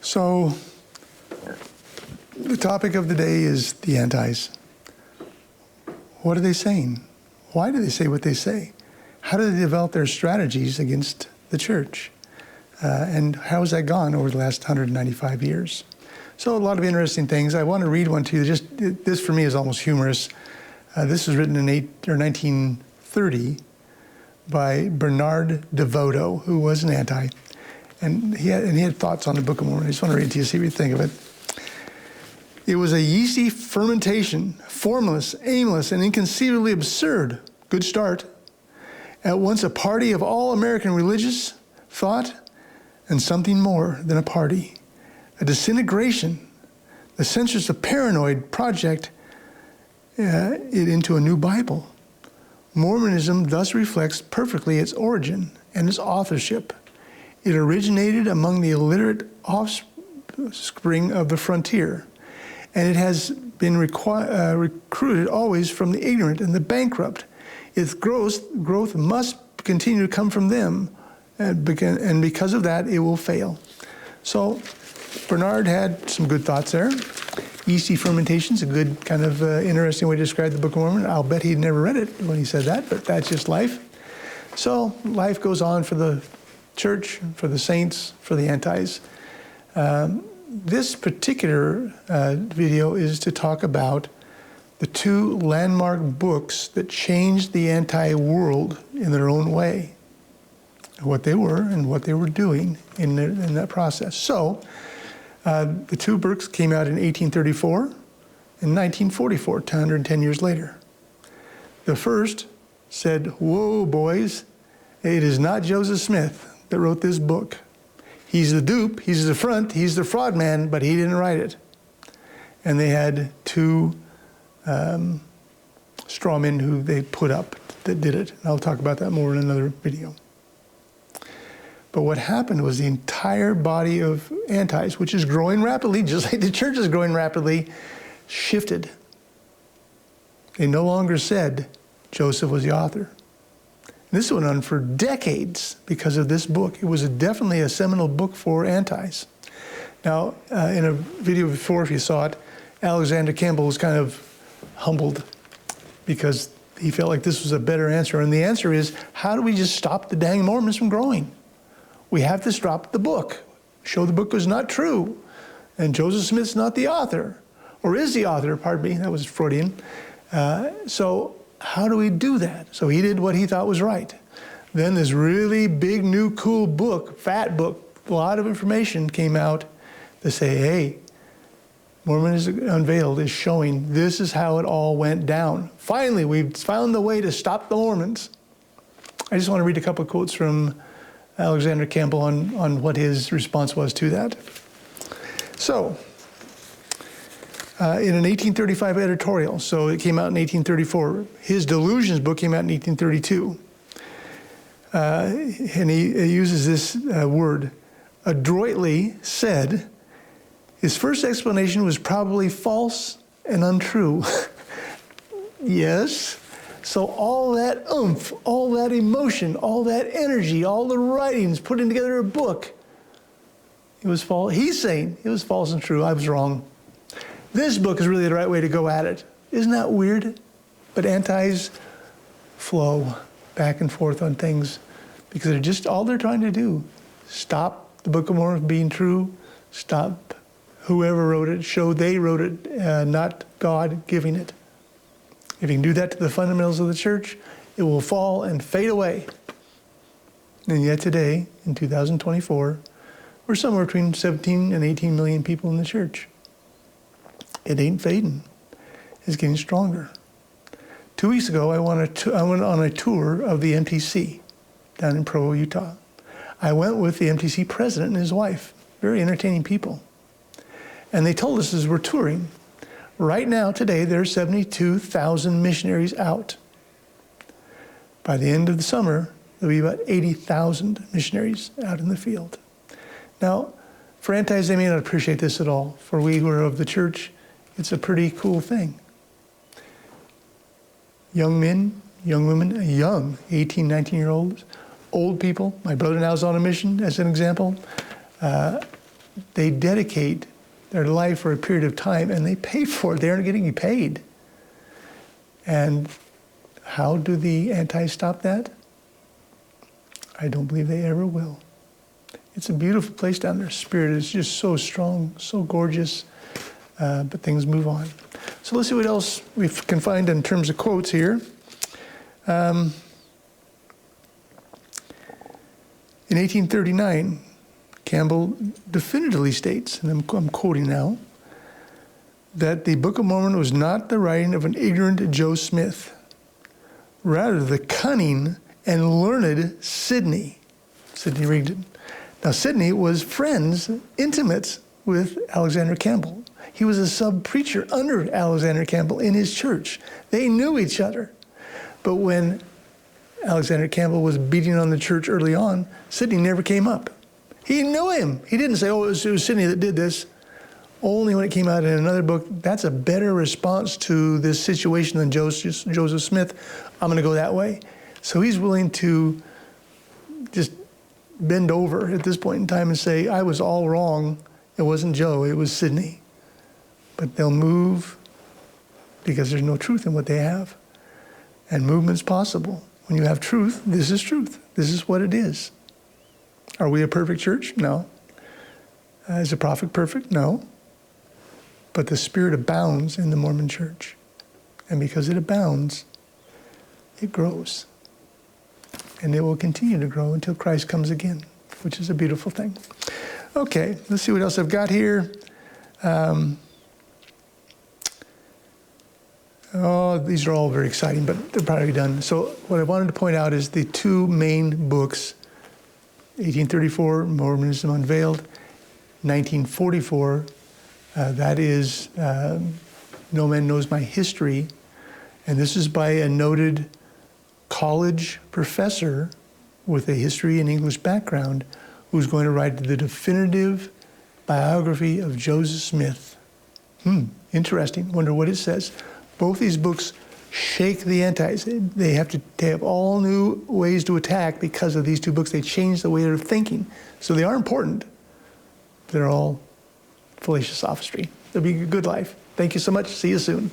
So, the topic of the day is the antis. What are they saying? Why do they say what they say? How do they develop their strategies against the church? And how has that gone over the last 195 years? So a lot of interesting things. I want to read one to you. This for me is almost humorous. This was written in 1930 by Bernard DeVoto, who was an anti. And he had thoughts on the Book of Mormon. I just want to read it to you, see what you think of it. It was a yeasty fermentation, formless, aimless, and inconceivably absurd. Good start. At once a party of all American religious thought and something more than a party. A disintegration, the census of paranoid project it into a new Bible. Mormonism thus reflects perfectly its origin and its authorship. It originated among the illiterate offspring of the frontier, and it has been recruited always from the ignorant and the bankrupt. Its growth must continue to come from them, and because of that, it will fail. So Bernard had some good thoughts there. Yeasty fermentation is a good kind of interesting way to describe the Book of Mormon. I'll bet he'd never read it when he said that, but that's just life. So life goes on for the church, for the saints, for the antis. This particular video is to talk about the two landmark books that changed the anti-world in their own way, what they were and what they were doing in that process. So the two books came out in 1834 and 1944, 110 years later. The first said, whoa, boys, it is not Joseph Smith that wrote this book. He's the dupe, he's the front, he's the fraud man, but he didn't write it. And they had two straw men who they put up that did it. And I'll talk about that more in another video. But what happened was the entire body of antis, which is growing rapidly, just like the church is growing rapidly, shifted. They no longer said Joseph was the author. This went on for decades because of this book. It was definitely a seminal book for antis. Now, in a video before, if you saw it, Alexander Campbell was kind of humbled because he felt like this was a better answer. And the answer is, how do we just stop the dang Mormons from growing? We have to stop the book, show the book was not true, and Joseph Smith's not the author, or is the author, pardon me, that was Freudian. So how do we do that? So he did what he thought was right. Then this really big, new, cool book, fat book, a lot of information came out to say, hey, Mormonism Unveiled is showing this is how it all went down. Finally, we've found the way to stop the Mormons. I just want to read a couple of quotes from Alexander Campbell on what his response was to that. So, in an 1835 editorial, so it came out in 1834. His Delusions book came out in 1832. And he uses this word, adroitly said, his first explanation was probably false and untrue. Yes. So all that oomph, all that emotion, all that energy, all the writings, putting together a book, it was false. He's saying it was false and true. I was wrong. This book is really the right way to go at it. Isn't that weird? But antis flow back and forth on things because they're just all they're trying to do. Stop the Book of Mormon being true. Stop whoever wrote it. Show they wrote it, not God giving it. If you can do that to the fundamentals of the church, it will fall and fade away. And yet today, in 2024, we're somewhere between 17 and 18 million people in the church. It ain't fading. It's getting stronger. 2 weeks ago, I went on a tour of the MTC down in Provo, Utah. I went with the MTC president and his wife, very entertaining people. And they told us as we're touring, right now, today, there are 72,000 missionaries out. By the end of the summer, there'll be about 80,000 missionaries out in the field. Now, for antis, they may not appreciate this at all. For we who are of the church, it's a pretty cool thing. Young men, young women, young 18, 19-year-olds, old people. My brother now is on a mission, as an example. they dedicate their life for a period of time and they pay for it. They aren't getting paid. And how do the antis stop that? I don't believe they ever will. It's a beautiful place down there. Spirit is just so strong, so gorgeous, but things move on. So let's see what else we can find in terms of quotes here. In 1839, Campbell definitively states, and I'm quoting now, that the Book of Mormon was not the writing of an ignorant Joe Smith, rather the cunning and learned Sidney Rigdon. Now, Sidney was friends, intimates with Alexander Campbell. He was a sub-preacher under Alexander Campbell in his church. They knew each other. But when Alexander Campbell was beating on the church early on, Sidney never came up. He knew him. He didn't say, oh, it was Sidney that did this. Only when it came out in another book, that's a better response to this situation than Joseph Smith. I'm going to go that way. So he's willing to just bend over at this point in time and say, I was all wrong. It wasn't Joe, it was Sidney. But they'll move because there's no truth in what they have. And movement's possible. When you have truth, this is truth. This is what it is. Are we a perfect church? No. Is the prophet perfect? No. But the Spirit abounds in the Mormon church. And because it abounds, it grows. And it will continue to grow until Christ comes again, which is a beautiful thing. Okay, let's see what else I've got here. These are all very exciting, but they're probably done. So what I wanted to point out is the two main books, 1834, Mormonism Unveiled, 1944, that is No Man Knows My History, and this is by a noted college professor with a history and English background who's going to write the definitive biography of Joseph Smith. Interesting. Wonder what it says. Both these books shake the antis. They have all new ways to attack because of these two books. They change the way they're thinking. So they are important. They're all fallacious sophistry. It'll be a good life. Thank you so much. See you soon.